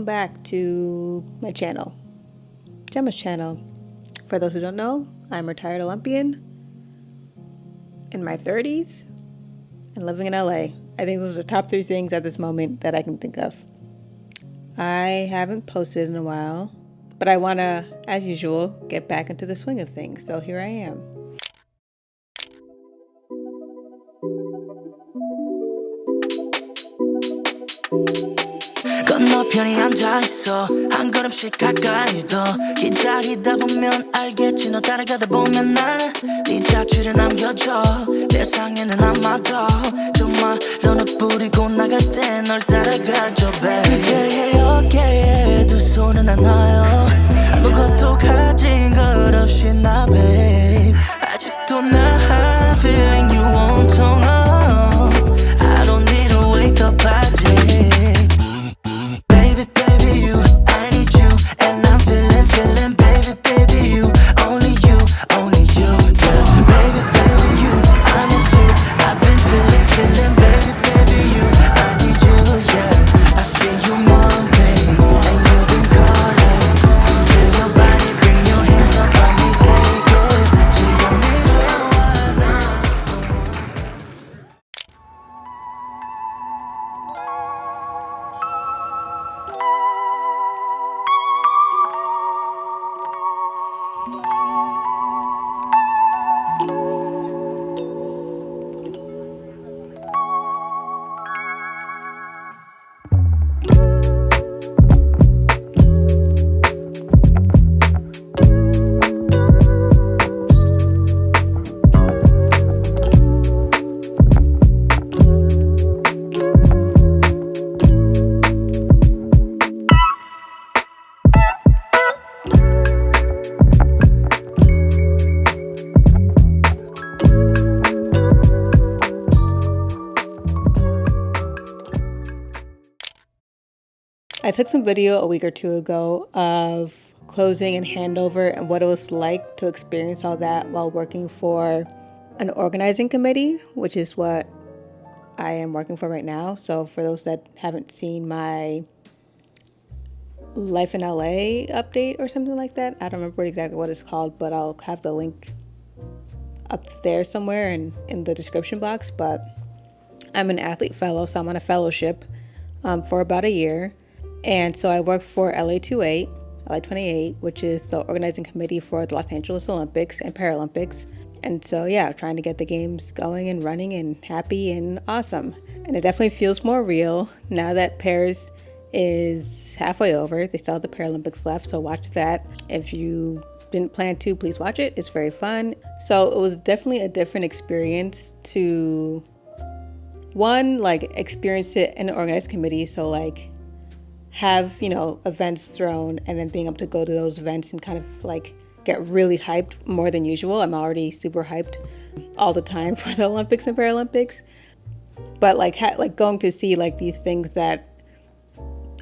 welcome back to my channel, Gemma's channel. For those who don't know, I'm a retired Olympian in my 30s and living in LA. I think those are the top 3 things at this moment that I can think of. I haven't posted in a while, but I want to, as usual, get back into the swing of things. So here I am. 건너편에 앉아있어 한 걸음씩 가까이 더 기다리다 보면 알겠지 너 따라가다 보면 나는 네 자취를 남겨줘 세상에는 아마도 정말로 너 뿌리고 나갈 때 널 따라가줘 baby 그대의 어깨에 두 손은 안 놔요 아무것도 가진 것 없이 나 babe 아직도 나 feeling you 온통한 I don't need to wake up 아직 I took some video a week or 2 ago of closing and handover and what it was like to experience all that while working for an organizing committee, which is what I am working for right now. So for those that haven't seen my Life in LA update or something like that, I don't remember exactly what it's called, but I'll have the link up there somewhere in the description box. But I'm an athlete fellow, so I'm on a fellowship for about a year. And so I work for LA28, which is the organizing committee for the Los Angeles Olympics and Paralympics. And so, yeah, trying to get the games going and running and happy and awesome. And it definitely feels more real now that Paris is halfway over. They still have the Paralympics left, so watch that. If you didn't plan to, please watch it. It's very fun. So it was definitely a different experience to, one, like experience it in an organized committee. So like have, events thrown and then being able to go to those events and kind of like get really hyped more than usual. I'm already super hyped all the time for the Olympics and Paralympics. But like going to see like these things that,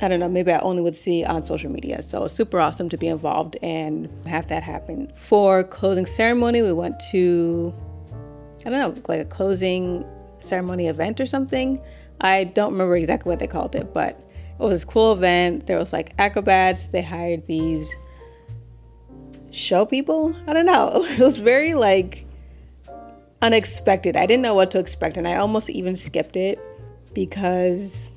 I don't know, maybe I only would see on social media. So it's super awesome to be involved and have that happen. For closing ceremony, we went to, I don't know, like a closing ceremony event or something. I don't remember exactly what they called it, but it was a cool event. There was like acrobats. They hired these show people. I don't know. It was very like unexpected. I didn't know what to expect, and I almost even skipped it because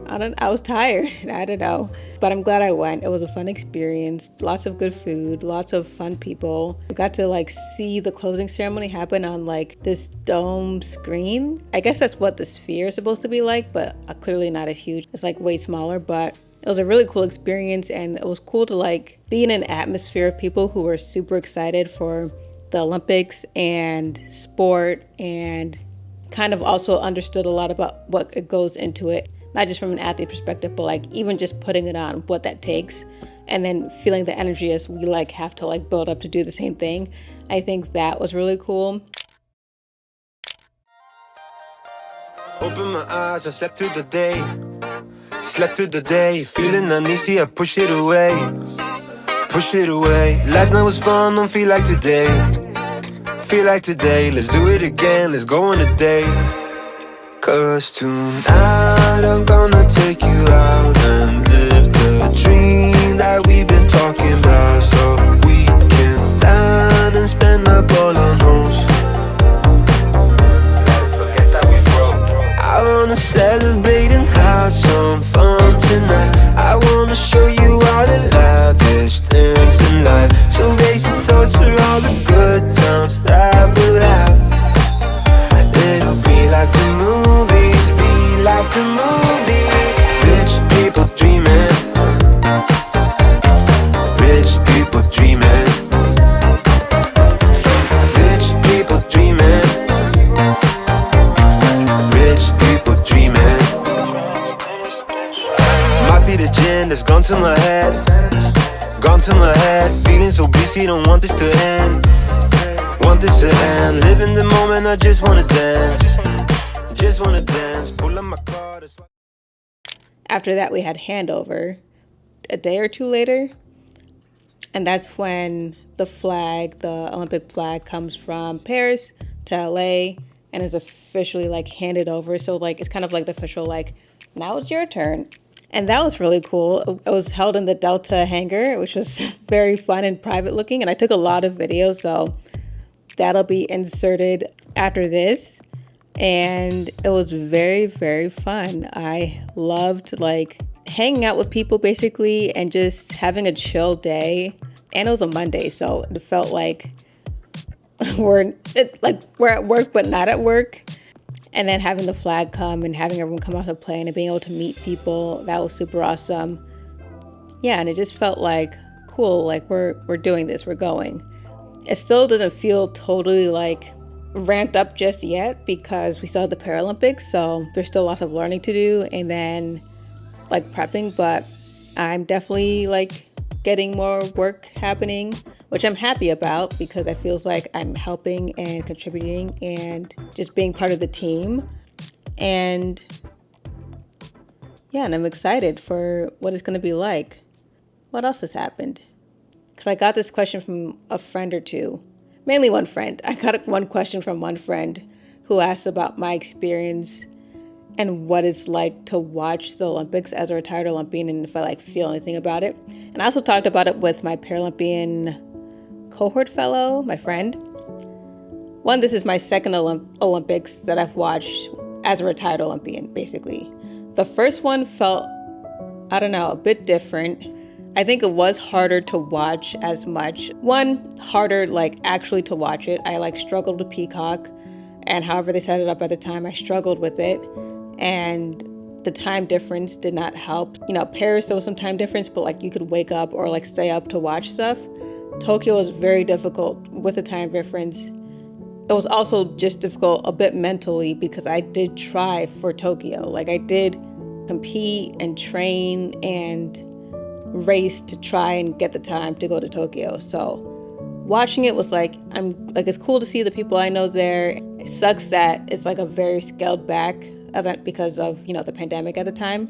I was tired. I don't know. But I'm glad I went. It was a fun experience. Lots of good food, lots of fun people. We got to like see the closing ceremony happen on like this dome screen. I guess that's what the sphere is supposed to be like, but clearly not as huge. It's like way smaller, but it was a really cool experience, and it was cool to like be in an atmosphere of people who were super excited for the Olympics and sport, and kind of also understood a lot about what it goes into it. Not just from an athlete perspective, but like even just putting it on, what that takes, and then feeling the energy as we like have to like build up to do the same thing. I think that was really cool. Open my eyes, I slept through the day, feeling uneasy, I push it away. Last night was fun, don't feel like today. Let's do it again, let's go on a date. 'Cause tonight I'm gonna take you out and live the dream that we've been talking about, so we can land and spend up all our nose. Let's forget that we broke. I wanna celebrate and have some fun tonight. I wanna show you all the lavish things in life. So raise your toast for all the good times that we'll have. It'll be like the movies, be like the movies. Rich people dreaming, rich people dreaming, rich people dreaming, rich people dreaming. Might be the gin that's gone to my head, gone to my head. Feeling so busy, don't want this to end, want this to end. Live in the moment, I just wanna dance, just wanna dance. Pull up my car, that's why. After that, we had Handover a day or two later. And that's when the flag, the Olympic flag, comes from Paris to LA and is officially like handed over. So like it's kind of like the official like, now it's your turn. And that was really cool. It was held in the Delta hangar, which was very fun and private looking. And I took a lot of videos, so that'll be inserted after this. And it was very, very fun. I loved like hanging out with people basically and just having a chill day. And it was a Monday, so it felt like we're at work but not at work. And then having the flag come and having everyone come off the plane and being able to meet people, that was super awesome. Yeah, and it just felt like cool, like we're doing this, we're going. It still doesn't feel totally like ramped up just yet because we still have the Paralympics, so there's still lots of learning to do and then like prepping, but I'm definitely like getting more work happening, which I'm happy about because it feels like I'm helping and contributing and just being part of the team. And yeah, and I'm excited for what it's going to be like. What else has happened? Because I got this question from a friend or two. Mainly one friend. I got one question from one friend who asked about my experience and what it's like to watch the Olympics as a retired Olympian and if I like feel anything about it. And I also talked about it with my Paralympian cohort fellow, my friend. One, this is my second Olympics that I've watched as a retired Olympian, basically. The first one felt, I don't know, a bit different. I think it was harder to watch as much. One, harder like actually to watch it. I like struggled with Peacock, and however they set it up at the time, I struggled with it. And the time difference did not help. You know, Paris, there was some time difference, but like you could wake up or like stay up to watch stuff. Tokyo was very difficult with the time difference. It was also just difficult a bit mentally because I did try for Tokyo. Like I did compete and train and race to try and get the time to go to Tokyo. So watching it was like, it's cool to see the people I know there. It sucks that it's like a very scaled back event because of, you know, the pandemic at the time.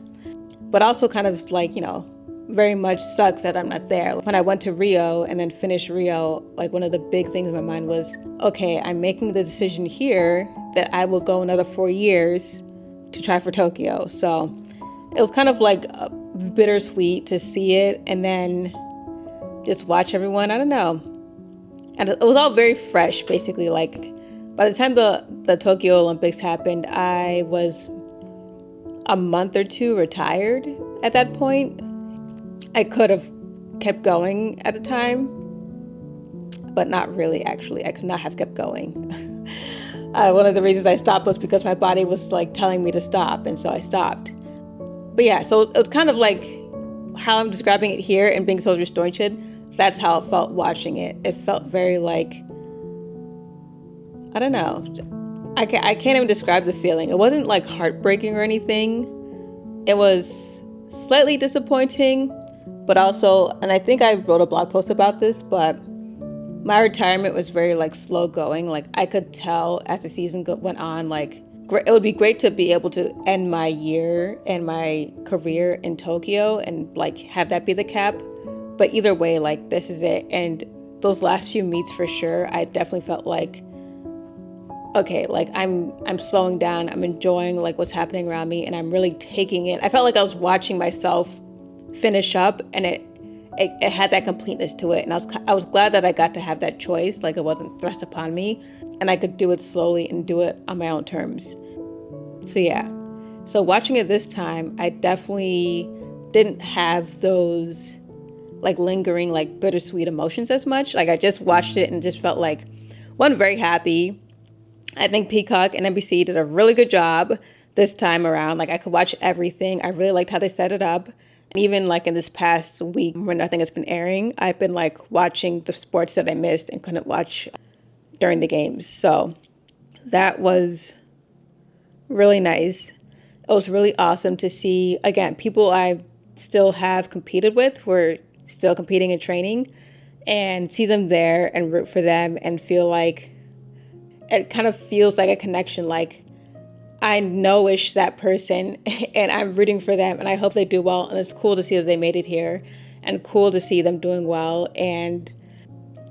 But also kind of like, you know, very much sucks that I'm not there. When I went to Rio and then finished Rio, like one of the big things in my mind was, okay, I'm making the decision here that I will go another 4 years to try for Tokyo. So it was kind of like bittersweet to see it and then just watch everyone. I don't know. And it was all very fresh, basically. Like by the time the Tokyo Olympics happened, I was a month or two retired at that point. I could have kept going at the time, but not really, actually. I could not have kept going. One of the reasons I stopped was because my body was like telling me to stop, and so I stopped. But yeah, so it was kind of like how I'm describing it here and being so disjointed. That's how it felt watching it. It felt very like, I don't know. I can't even describe the feeling. It wasn't like heartbreaking or anything. It was slightly disappointing, but also, and I think I wrote a blog post about this, but my retirement was very like slow going. Like I could tell as the season went on, like it would be great to be able to end my year and my career in Tokyo and like have that be the cap. But either way, like this is it. And those last few meets for sure, I definitely felt like, okay, like I'm slowing down. I'm enjoying like what's happening around me and I'm really taking it. I felt like I was watching myself finish up, and it had that completeness to it. And I was glad that I got to have that choice. Like, it wasn't thrust upon me, and I could do it slowly and do it on my own terms. So yeah. So watching it this time, I definitely didn't have those like lingering, like bittersweet emotions as much. Like, I just watched it and just felt like, one, very happy. I think Peacock and NBC did a really good job this time around. Like, I could watch everything. I really liked how they set it up. And even like in this past week when nothing has been airing, I've been like watching the sports that I missed and couldn't watch during the games. So that was really nice. It was really awesome to see, again, people I still have competed with, were still competing and training, and see them there and root for them and feel like it kind of feels like a connection. Like, I know-ish that person and I'm rooting for them and I hope they do well. And it's cool to see that they made it here and cool to see them doing well. And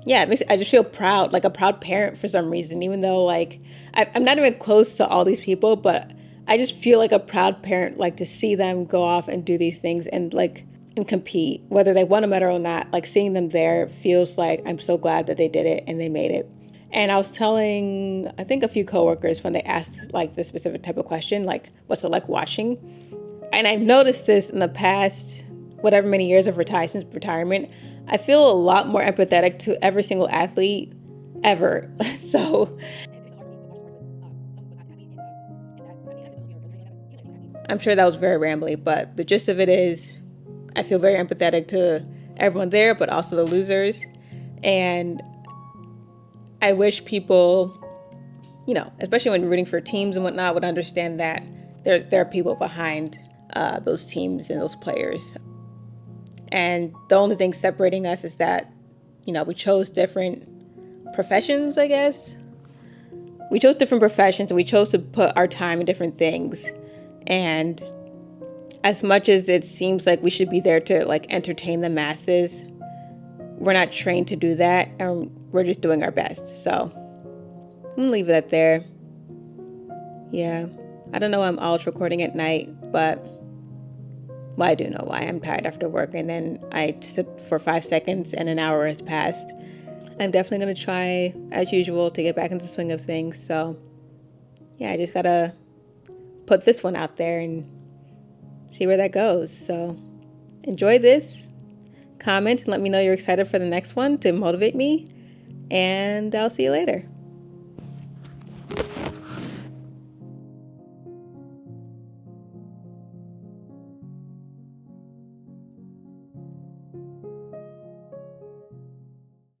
yeah, I just feel proud, like a proud parent for some reason, even though like I'm not even close to all these people, but I just feel like a proud parent, like to see them go off and do these things and like and compete, whether they won a medal or not. Like, seeing them there feels like I'm so glad that they did it and they made it. And I was telling, I think, a few coworkers when they asked like this specific type of question, like, what's it like watching? And I've noticed this in the past, whatever many years of since retirement, I feel a lot more empathetic to every single athlete ever. So I'm sure that was very rambly, but the gist of it is I feel very empathetic to everyone there, but also the losers. And I wish people, you know, especially when rooting for teams and whatnot, would understand that there are people behind those teams and those players. And the only thing separating us is that, you know, we chose different professions, I guess. We chose different professions and we chose to put our time in different things. And as much as it seems like we should be there to like entertain the masses, we're not trained to do that, and we're just doing our best. So I'm gonna leave that there. Yeah, I don't know why I'm always recording at night, but well, I do know why. I'm tired after work, and then I sit for 5 seconds and an hour has passed. I'm definitely gonna try, as usual, to get back into the swing of things. So yeah, I just gotta put this one out there and see where that goes. So enjoy this. Comment and let me know you're excited for the next one to motivate me. And I'll see you later.